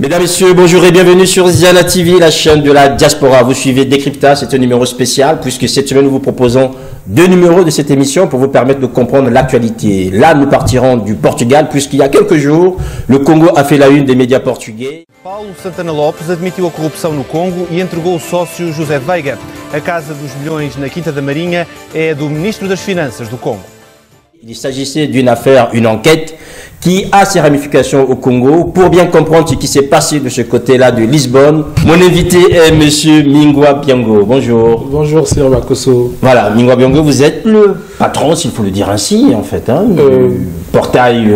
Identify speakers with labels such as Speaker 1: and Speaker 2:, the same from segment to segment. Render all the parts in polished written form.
Speaker 1: Mesdames, Messieurs, bonjour et bienvenue sur Ziana TV, la chaîne de la diaspora. Vous suivez Décryptage, c'est un numéro spécial puisque cette semaine nous vous proposons deux numéros de cette émission pour vous permettre de comprendre l'actualité. Là, nous partirons du Portugal puisqu'il y a quelques jours, le Congo a fait la une des médias portugais.
Speaker 2: Paulo Santana Lopes admitiu a corrupção no Congo e entregou o sócio José Veiga. A Casa dos Milhões na Quinta da Marinha é do Ministro das Finanças do Congo.
Speaker 1: Il s'agissait d'une affaire, une enquête qui a ses ramifications au Congo. Pour bien comprendre ce qui s'est passé de ce côté-là de Lisbonne, mon invité est Monsieur Mingwa Biango. Bonjour.
Speaker 3: Bonjour, Sir Makoso.
Speaker 1: Voilà, Mingwa Biango, vous êtes le patron, s'il faut le dire ainsi, en fait, hein, du portail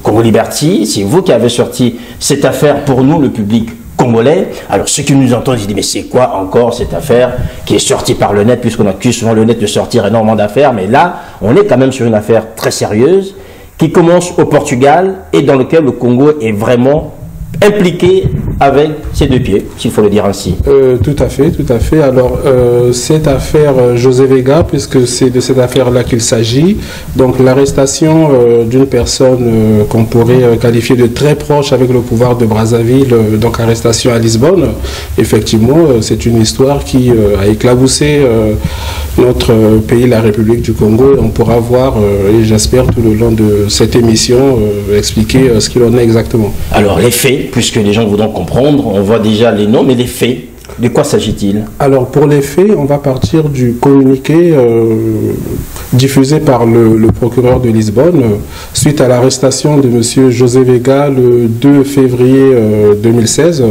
Speaker 1: Congo Liberty. C'est vous qui avez sorti cette affaire pour nous, le public congolais. Alors ceux qui nous entendent, ils disent mais c'est quoi encore cette affaire qui est sortie par le net, puisqu'on accuse souvent le net de sortir énormément d'affaires, mais là on est quand même sur une affaire très sérieuse qui commence au Portugal et dans lequel le Congo est vraiment impliqué avec ses deux pieds, s'il faut le dire ainsi.
Speaker 3: Tout à fait, tout à fait. Alors, cette affaire José Veiga, puisque c'est de cette affaire-là qu'il s'agit, donc l'arrestation d'une personne qu'on pourrait qualifier de très proche avec le pouvoir de Brazzaville, donc arrestation à Lisbonne, effectivement, c'est une histoire qui a éclaboussé notre pays, la République du Congo. On pourra voir, et j'espère tout le long de cette émission, expliquer ce qu'il en est exactement.
Speaker 1: Alors, les faits, puisque les gens voudront comprendre, on voit déjà les noms, mais les faits, de quoi s'agit-il?
Speaker 3: Alors pour les faits, on va partir du communiqué diffusé par le procureur de Lisbonne suite à l'arrestation de M. José Veiga le 2 février 2016.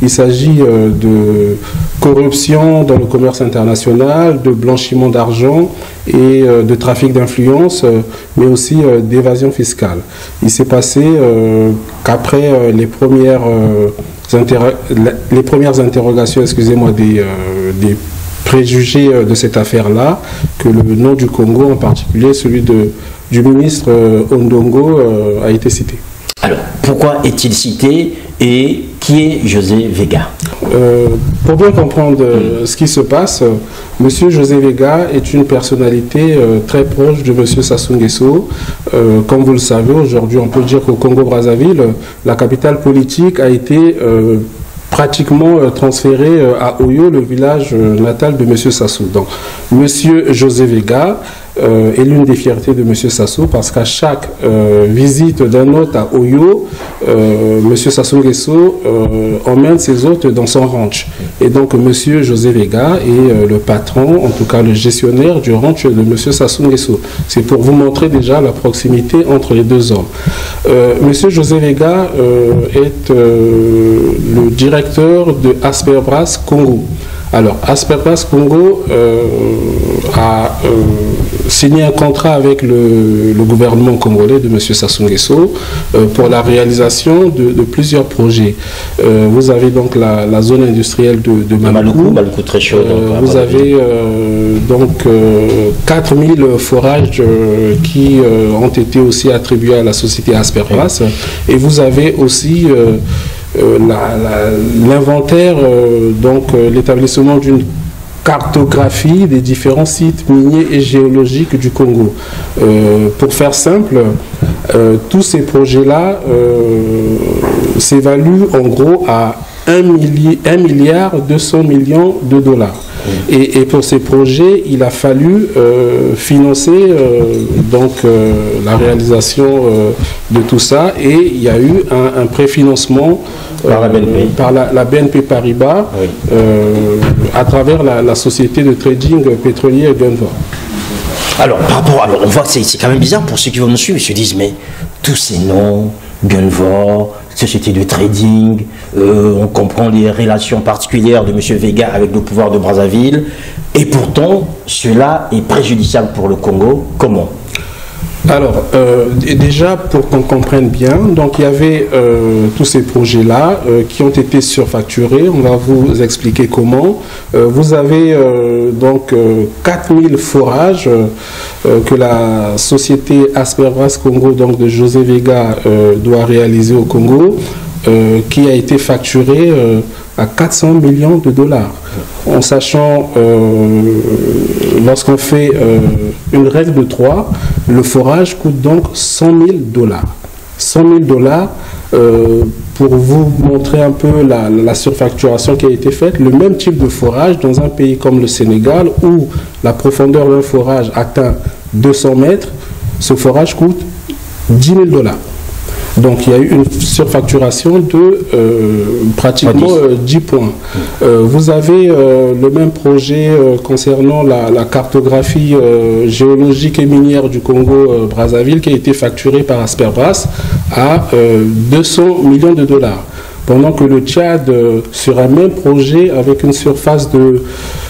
Speaker 3: Il s'agit de corruption dans le commerce international, de blanchiment d'argent et de trafic d'influence, mais aussi d'évasion fiscale. Il s'est passé qu'après les premières interrogations, excusez-moi, des préjugés de cette affaire-là, que le nom du Congo, en particulier celui du ministre Ondongo, a été cité.
Speaker 1: Alors, pourquoi est-il cité et qui est José Veiga?
Speaker 3: Pour bien comprendre ce qui se passe, M. José Veiga est une personnalité très proche de M. Sassou Nguesso. Comme vous le savez, aujourd'hui, on peut dire qu'au Congo-Brazzaville, la capitale politique a été pratiquement transférée à Oyo, le village natal de M. Sassou. Donc, M. José Veiga est l'une des fiertés de M. Sassou parce qu'à chaque visite d'un hôte à Oyo, M. Sassou Nguesso emmène ses hôtes dans son ranch. Et donc M. José Veiga est le patron, en tout cas le gestionnaire du ranch de M. Sassou Nguesso. C'est pour vous montrer déjà la proximité entre les deux hommes. M. José Veiga est le directeur de Asperbras Congo. Alors, Asperbras Congo a signé un contrat avec le gouvernement congolais de M. Sassou Nguesso pour la réalisation de plusieurs projets. Vous avez donc la zone industrielle de Maluku.
Speaker 1: Maluku très chaud.
Speaker 3: Vous avez donc 4000 forages qui ont été aussi attribués à la société Asperbras. Et vous avez aussi l'inventaire, donc l'établissement d'une cartographie des différents sites miniers et géologiques du Congo. Pour faire simple, tous ces projets-là s'évaluent en gros à 1,2 milliard de dollars. Et pour ces projets, il a fallu financer la réalisation de tout ça, et il y a eu un préfinancement par la BNP Paribas, oui, à travers la société de trading pétrolier Gunvor.
Speaker 1: Alors, on voit que c'est quand même bizarre pour ceux qui vont nous suivre, ils se disent mais tous ces noms, Gunvor, société de trading, on comprend les relations particulières de M. Veiga avec le pouvoir de Brazzaville, et pourtant cela est préjudiciable pour le Congo. Comment?
Speaker 3: Alors, déjà, pour qu'on comprenne bien, donc il y avait tous ces projets-là qui ont été surfacturés. On va vous expliquer comment. Vous avez donc 4000 forages que la société Asperbras Congo, donc de José Veiga, doit réaliser au Congo, qui a été facturé à 400 millions de dollars. En sachant, lorsqu'on fait une règle de 3, le forage coûte donc 100 000 dollars. 100 000 dollars. Pour vous montrer un peu la surfacturation qui a été faite, le même type de forage dans un pays comme le Sénégal où la profondeur d'un forage atteint 200 mètres, ce forage coûte 10 000 dollars. Donc il y a eu une surfacturation de pratiquement 10 points. Vous avez le même projet concernant la cartographie géologique et minière du Congo-Brazzaville qui a été facturé par Asperbras à 200 millions de dollars. Pendant que le Tchad, sur un même projet avec une surface de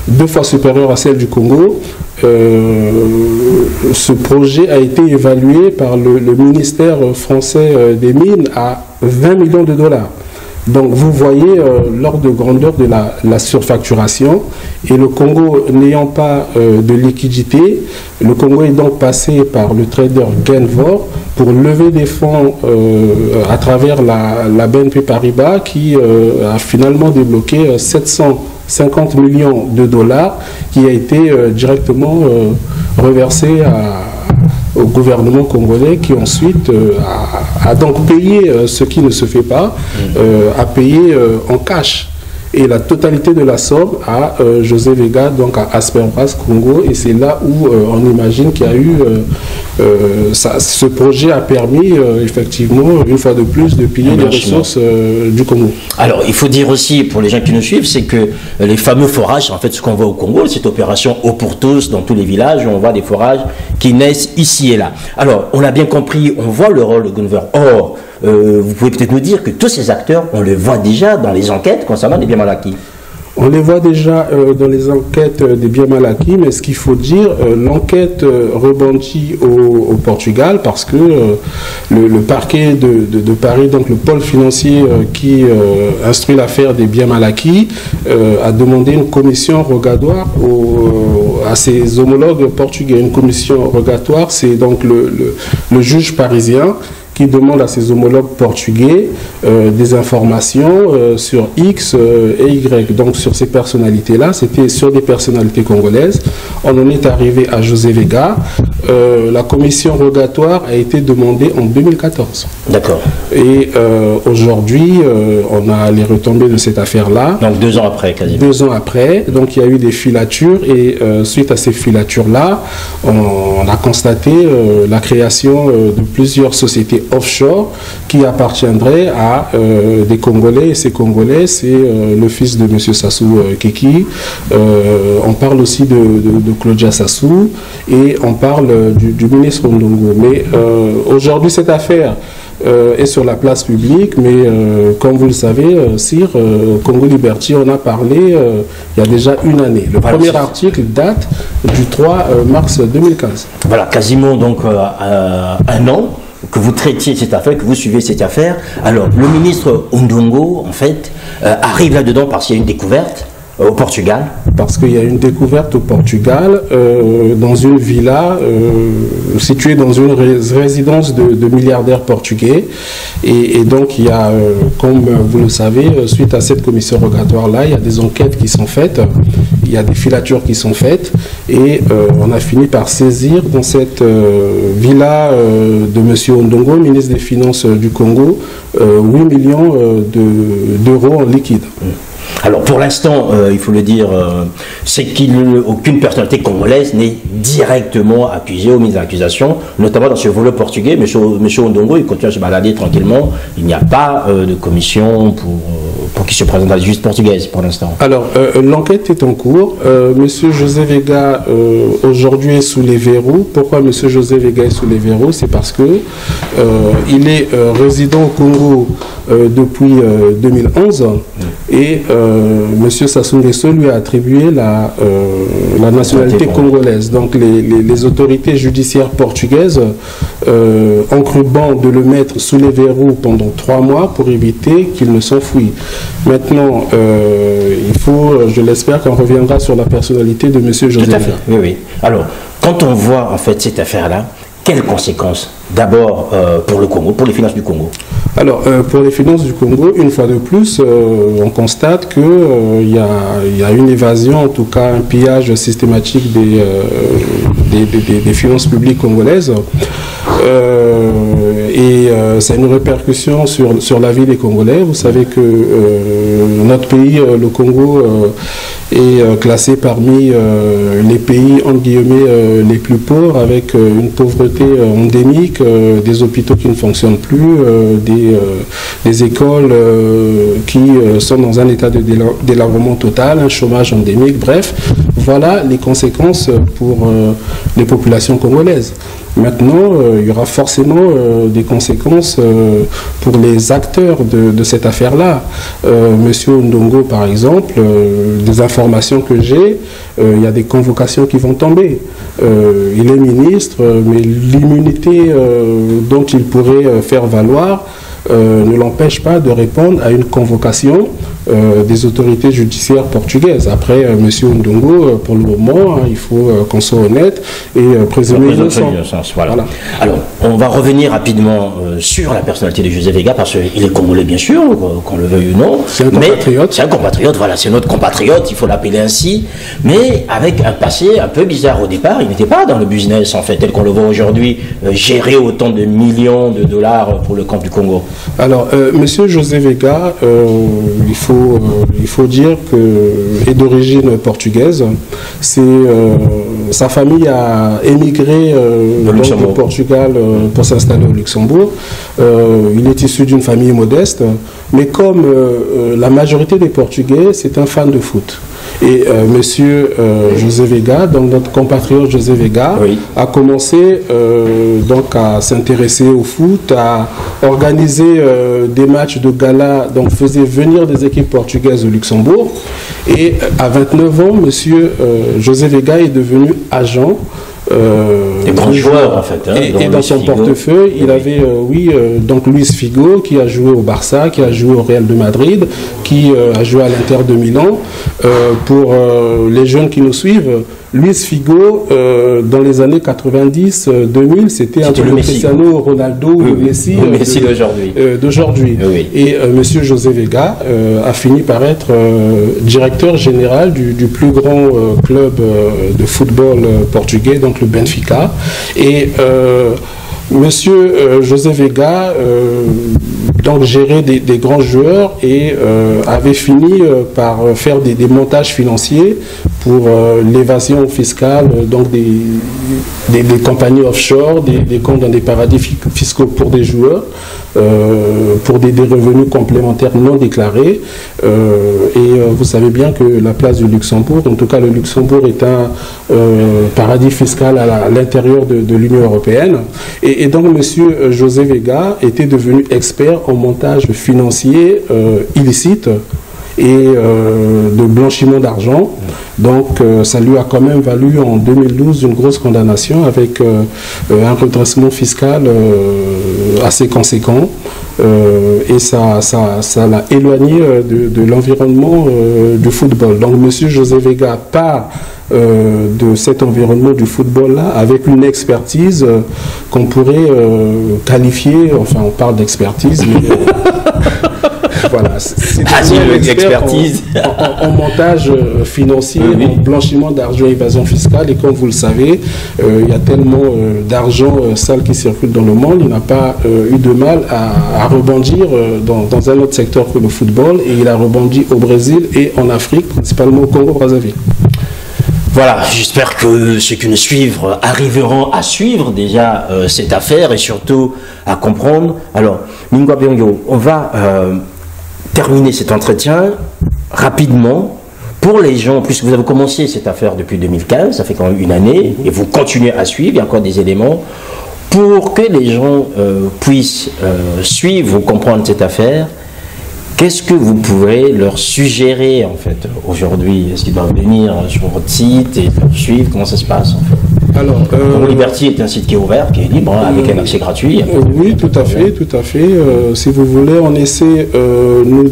Speaker 3: 2 fois supérieure à celle du Congo, ce projet a été évalué par le ministère français des Mines à 20 millions de dollars. Donc vous voyez l'ordre de grandeur de la surfacturation, et le Congo n'ayant pas de liquidité, le Congo est donc passé par le trader Genvor pour lever des fonds à travers la BNP Paribas qui a finalement débloqué 750 millions de dollars qui a été directement reversé au gouvernement congolais qui ensuite a donc payé ce qui ne se fait pas, a payé en cash. Et la totalité de la somme à José Vega, donc à Asperbras Congo, et c'est là où on imagine qu'il y a eu ce projet a permis effectivement une fois de plus de piller les ressources du Congo.
Speaker 1: Alors il faut dire aussi pour les gens qui nous suivent, c'est que les fameux forages, en fait ce qu'on voit au Congo, cette opération eau pour tous dans tous les villages, on voit des forages qui naissent ici et là. Alors on l'a bien compris, on voit le rôle de Genvor. Or, vous pouvez peut-être nous dire que tous ces acteurs, on les voit déjà dans les enquêtes concernant les biens mal acquis.
Speaker 3: On les voit déjà dans les enquêtes des biens mal acquis, mais ce qu'il faut dire, l'enquête rebondit au Portugal parce que le parquet de Paris, donc le pôle financier qui instruit l'affaire des biens mal acquis, a demandé une commission rogatoire à ses homologues portugais. Une commission rogatoire, c'est donc le juge parisien qui demande à ses homologues portugais des informations sur X et Y. Donc sur ces personnalités-là, c'était sur des personnalités congolaises. On en est arrivé à José Vega. La commission rogatoire a été demandée en 2014.
Speaker 1: D'accord.
Speaker 3: Et aujourd'hui, on a les retombées de cette affaire-là.
Speaker 1: Donc 2 ans après, quasiment.
Speaker 3: 2 ans après. Donc il y a eu des filatures et suite à ces filatures-là, on a constaté la création de plusieurs sociétés offshore qui appartiendraient à des Congolais, et ces Congolais, c'est le fils de M. Sassou Keki. On parle aussi de Claudia Sassou et on parle du ministre Ondongo. Mais aujourd'hui, cette affaire est sur la place publique, mais comme vous le savez, Sir, Congo Liberty, on a parlé il y a déjà une année. Le premier article date du 3 mars 2015.
Speaker 1: Voilà, quasiment donc un an que vous traitiez cette affaire, que vous suivez cette affaire. Alors, le ministre Ondongo, en fait, arrive là-dedans parce qu'il y a une découverte au Portugal.
Speaker 3: Parce qu'il y a une découverte au Portugal, dans une villa située dans une résidence de milliardaires portugais. Et donc, il y a, comme vous le savez, suite à cette commission rogatoire-là, il y a des enquêtes qui sont faites, il y a des filatures qui sont faites, et on a fini par saisir dans cette villa de M. Ondongo, ministre des Finances du Congo, 8 millions d'euros en liquide.
Speaker 1: Alors pour l'instant, il faut le dire, c'est qu'aucune personnalité congolaise n'est directement accusée ou mise en accusation, notamment dans ce volet portugais. M. Ondongo, il continue à se balader tranquillement. Il n'y a pas de commission pour qu'il se présente à la justice portugaise pour l'instant.
Speaker 3: Alors l'enquête est en cours. M. José Vega aujourd'hui est sous les verrous. Pourquoi M. José Vega est sous les verrous? C'est parce que il est résident au Congo depuis 2011 et M. Sassou Nguesso lui a attribué la nationalité congolaise. Donc les autorités judiciaires portugaises ont cru bon de le mettre sous les verrous pendant 3 mois pour éviter qu'il ne s'enfuit. Maintenant, il faut, je l'espère, qu'on reviendra sur la personnalité de M. José.
Speaker 1: Tout à fait, oui, oui. Alors, quand on voit en fait cette affaire-là, quelles conséquences? D'abord pour le Congo, pour les finances du Congo.
Speaker 3: Alors, pour les finances du Congo, une fois de plus, on constate qu'il y a une évasion, en tout cas un pillage systématique des finances publiques congolaises. ça a une répercussion sur la vie des Congolais. Vous savez que notre pays, le Congo, est classé parmi les pays entre guillemets les plus pauvres, avec une pauvreté endémique, des hôpitaux qui ne fonctionnent plus, des écoles qui sont dans un état de délabrement total, un chômage endémique, bref, voilà les conséquences pour les populations congolaises. Maintenant, il y aura forcément des conséquences pour les acteurs de cette affaire-là. Monsieur Ndongo, par exemple, des informations que j'ai, il y a des convocations qui vont tomber. Il est ministre, mais l'immunité dont il pourrait faire valoir ne l'empêche pas de répondre à une convocation des autorités judiciaires portugaises. Après, M. Ndongo, pour le moment, il faut qu'on soit honnête et présumer innocent.
Speaker 1: Voilà. Alors, on va revenir rapidement sur la personnalité de José Vega, parce qu'il est congolais, bien sûr, qu'on le veuille ou non.
Speaker 3: C'est un compatriote.
Speaker 1: C'est un compatriote, voilà, c'est notre compatriote, il faut l'appeler ainsi, mais avec un passé un peu bizarre au départ. Il n'était pas dans le business, en fait, tel qu'on le voit aujourd'hui, gérer autant de millions de dollars pour le camp du Congo.
Speaker 3: Alors, M. José Vega, il faut dire qu'il est d'origine portugaise. Sa famille a émigré du Portugal pour s'installer au Luxembourg. Il est issu d'une famille modeste, mais comme la majorité des Portugais, c'est un fan de foot. Et monsieur José Vega, donc notre compatriote José Vega, oui, a commencé donc à s'intéresser au foot, à organiser des matchs de gala, donc faisait venir des équipes portugaises au Luxembourg. Et à 29 ans, monsieur José Vega est devenu agent.
Speaker 1: Des grands joueurs en fait. Hein,
Speaker 3: et dans son portefeuille, il avait donc Luis Figo qui a joué au Barça, qui a joué au Real de Madrid, qui a joué à l'Inter de Milan. Pour les jeunes qui nous suivent, Luis Figo, dans les années 90-2000, c'était un peu le Cristiano Ronaldo ou le Messi d'aujourd'hui.
Speaker 1: Oui.
Speaker 3: Et monsieur José Vega a fini par être directeur général du plus grand club de football portugais, donc le Benfica. Et monsieur José Vega donc gérait des grands joueurs et avait fini par faire des montages financiers pour l'évasion fiscale, donc des compagnies offshore, des comptes dans des paradis fiscaux pour des joueurs, pour des revenus complémentaires non déclarés. Et vous savez bien que la place du Luxembourg, en tout cas le Luxembourg est un paradis fiscal à l'intérieur de l'Union européenne. Et donc monsieur José Vega était devenu expert en montage financier illicite et de blanchiment d'argent. Donc ça lui a quand même valu en 2012 une grosse condamnation avec un redressement fiscal assez conséquent. Et ça l'a éloigné de l'environnement du football. Donc M. José Vega part de cet environnement du football-là avec une expertise qu'on pourrait qualifier, enfin on parle d'expertise, mais voilà, c'est
Speaker 1: une expertise
Speaker 3: en montage financier, oui, en blanchiment d'argent et évasion fiscale. Et comme vous le savez, il y a tellement d'argent sale qui circule dans le monde, il n'a pas eu de mal à rebondir dans un autre secteur que le football. Et il a rebondi au Brésil et en Afrique, principalement au Congo-Brazzaville.
Speaker 1: Voilà, j'espère que ceux qui nous suivent arriveront à suivre déjà cette affaire et surtout à comprendre. Alors, Mingwa Byongyo, on va terminer cet entretien rapidement pour les gens, puisque vous avez commencé cette affaire depuis 2015, ça fait quand même une année, et vous continuez à suivre, il y a encore des éléments, pour que les gens puissent suivre ou comprendre cette affaire. Qu'est-ce que vous pouvez leur suggérer en fait aujourd'hui? Est-ce qu'ils doivent venir sur votre site et leur suivre? Comment ça se passe en fait?
Speaker 3: Alors,
Speaker 1: Congo Liberty est un site qui est ouvert, qui est libre, hein, avec un accès gratuit.
Speaker 3: Oui, tout à fait, tout à fait. Si vous voulez, on essaie nous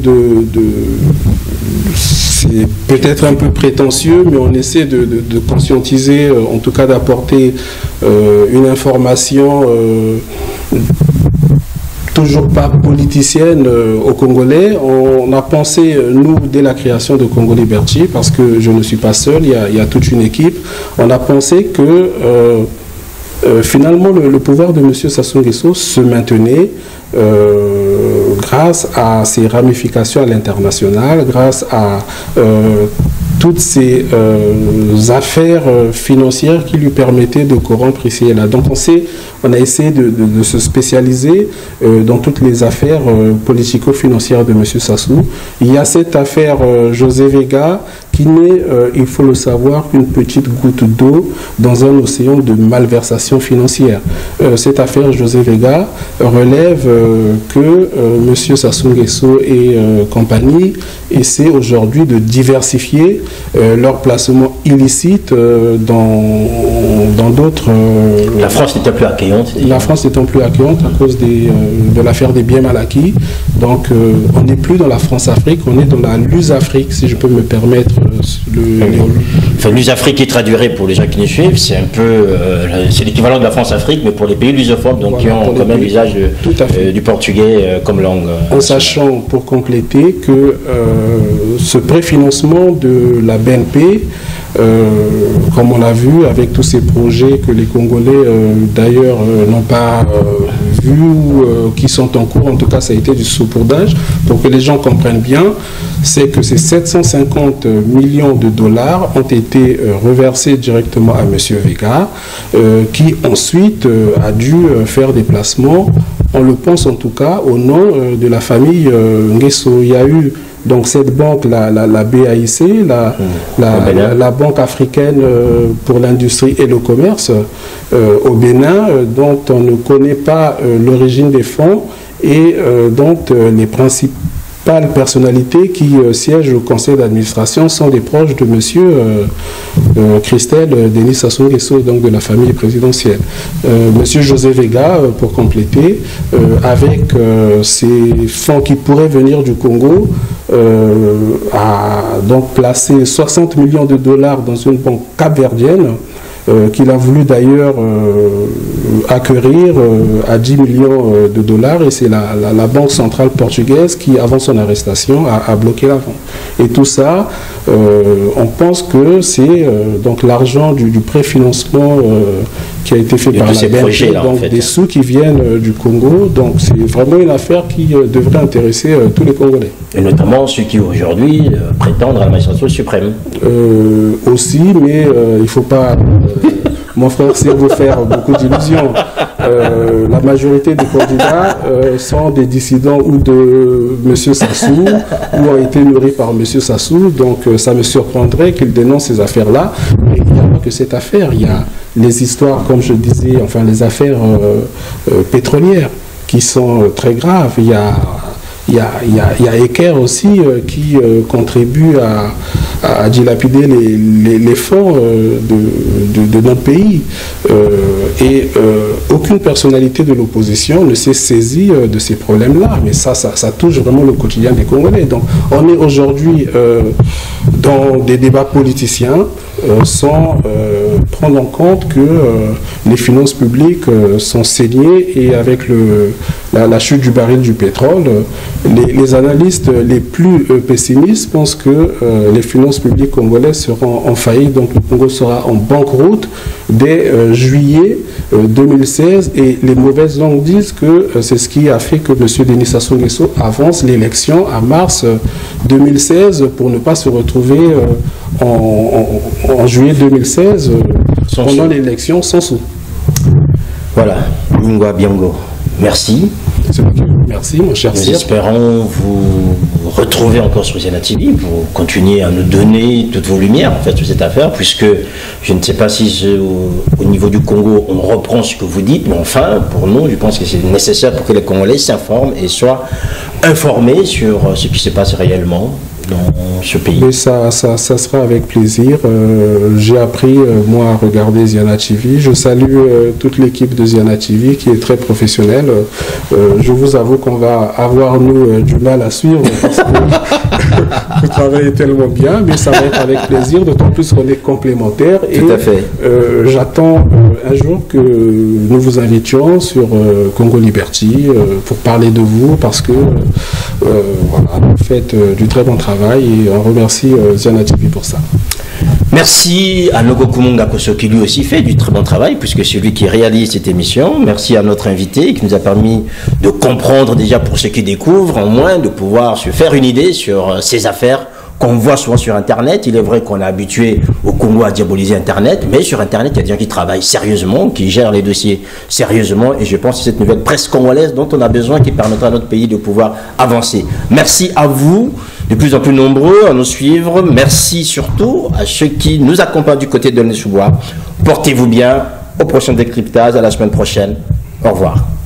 Speaker 3: c'est peut-être un peu prétentieux, mais on essaie de conscientiser, en tout cas d'apporter une information toujours pas politicienne aux Congolais. On a pensé, nous, dès la création de Congo Liberty, parce que je ne suis pas seul, il y a toute une équipe, on a pensé que finalement, le pouvoir de M. Sassou Nguesso se maintenait grâce à ses ramifications à l'international, grâce à toutes ces affaires financières qui lui permettaient de corrompre ici et là. Donc on a essayé de se spécialiser dans toutes les affaires politico-financières de M. Sassou. Il y a cette affaire José Vega qui n'est, il faut le savoir, une petite goutte d'eau dans un océan de malversation financière. Cette affaire José Vega relève que M. Sassou Nguesso et compagnie essaient aujourd'hui de diversifier leur placement illicite dans d'autres...
Speaker 1: La France n'étant plus accueillante.
Speaker 3: La France n'étant plus accueillante à cause de l'affaire des biens mal acquis. Donc on n'est plus dans la France-Afrique, on est dans la Luz-Afrique, si je peux me permettre.
Speaker 1: Enfin, Luz-Afrique qui traduirait pour les gens qui nous suivent, c'est un peu c'est l'équivalent de la France-Afrique, mais pour les pays lusophones, donc voilà, qui ont quand même l'usage du portugais comme langue.
Speaker 3: En sachant, pour compléter, que ce préfinancement de la BNP, comme on l'a vu avec tous ces projets que les Congolais d'ailleurs n'ont pas vus ou qui sont en cours, en tout cas ça a été du saupoudrage, pour que les gens comprennent bien, c'est que ces 750 millions de dollars ont été reversés directement à M. Vega, qui ensuite a dû faire des placements, on le pense en tout cas, au nom de la famille Nguesso. Il y a eu donc cette banque, la BAIC, la Banque africaine pour l'industrie et le commerce au Bénin, dont on ne connaît pas l'origine des fonds et dont les principales personnalités qui siègent au conseil d'administration sont des proches de M. Christelle Denis Sassou Nguesso, donc de la famille présidentielle. M. José Vega, pour compléter, avec ces fonds qui pourraient venir du Congo, a donc placé 60 millions de dollars dans une banque capverdienne qu'il a voulu d'ailleurs acquérir à 10 millions de dollars, et c'est la banque centrale portugaise qui, avant son arrestation, a bloqué la vente. Et tout ça, on pense que c'est donc l'argent du préfinancement qui a été fait par la BNP, donc des sous qui viennent du Congo. Donc c'est vraiment une affaire qui devrait intéresser tous les Congolais.
Speaker 1: Et notamment ceux qui aujourd'hui prétendent à la magistrature suprême.
Speaker 3: Aussi, mais il ne faut pas... mon frère, c'est vous faire beaucoup d'illusions. La majorité des candidats sont des dissidents ou de M. Sassou, ou ont été nourris par M. Sassou. Donc ça me surprendrait qu'il dénonce ces affaires-là. Mais il n'y a pas que cette affaire. Il y a les histoires, comme je disais, enfin les affaires pétrolières qui sont très graves. Il y a Eker aussi qui contribue à dilapider les fonds de notre pays. Et aucune personnalité de l'opposition ne s'est saisie de ces problèmes-là. Mais ça touche vraiment le quotidien des Congolais. Donc on est aujourd'hui dans des débats politiciens sans prendre en compte que les finances publiques sont saignées, et avec la chute du baril du pétrole, les analystes les plus pessimistes pensent que les finances publiques congolaises seront en faillite, donc le Congo sera en banqueroute dès juillet 2016, et les mauvaises langues disent que c'est ce qui a fait que M. Denis Sassou Nguesso avance l'élection à mars 2016 pour ne pas se retrouver en juillet 2016 pendant l'élection sans sous.
Speaker 1: Voilà, Lingua Biango, merci.
Speaker 3: Merci, mon cher.
Speaker 1: Nous espérons vous retrouver encore sur Ziana TV pour continuer à nous donner toutes vos lumières en fait sur cette affaire, puisque je ne sais pas si au niveau du Congo on reprend ce que vous dites, mais enfin pour nous je pense que c'est nécessaire pour que les Congolais s'informent et soient informés sur ce qui se passe réellement dans ce pays.
Speaker 3: Mais ça sera avec plaisir. J'ai appris, moi, à regarder Ziana TV. Je salue toute l'équipe de Ziana TV qui est très professionnelle. Je vous avoue qu'on va avoir, nous, du mal à suivre parce que vous travaillez tellement bien, mais ça va être avec plaisir, d'autant plus qu'on est complémentaires.
Speaker 1: Tout à fait.
Speaker 3: J'attends un jour que nous vous invitions sur Congo Liberty pour parler de vous, parce que voilà, vous faites du très bon travail et on remercie Ziana TV pour ça.
Speaker 1: Merci à Nogo Kumunga Koso qui lui aussi fait du très bon travail puisque c'est lui qui réalise cette émission. Merci à notre invité qui nous a permis de comprendre déjà pour ceux qui découvrent, au moins de pouvoir se faire une idée sur ces affaires qu'on voit souvent sur Internet. Il est vrai qu'on est habitué au Congo à diaboliser Internet, mais sur Internet, il y a des gens qui travaillent sérieusement, qui gèrent les dossiers sérieusement, et je pense que c'est cette nouvelle presse congolaise dont on a besoin qui permettra à notre pays de pouvoir avancer. Merci à vous, de plus en plus nombreux à nous suivre. Merci surtout à ceux qui nous accompagnent du côté de Nesoubois. Portez-vous bien, au prochain décryptage, à la semaine prochaine. Au revoir.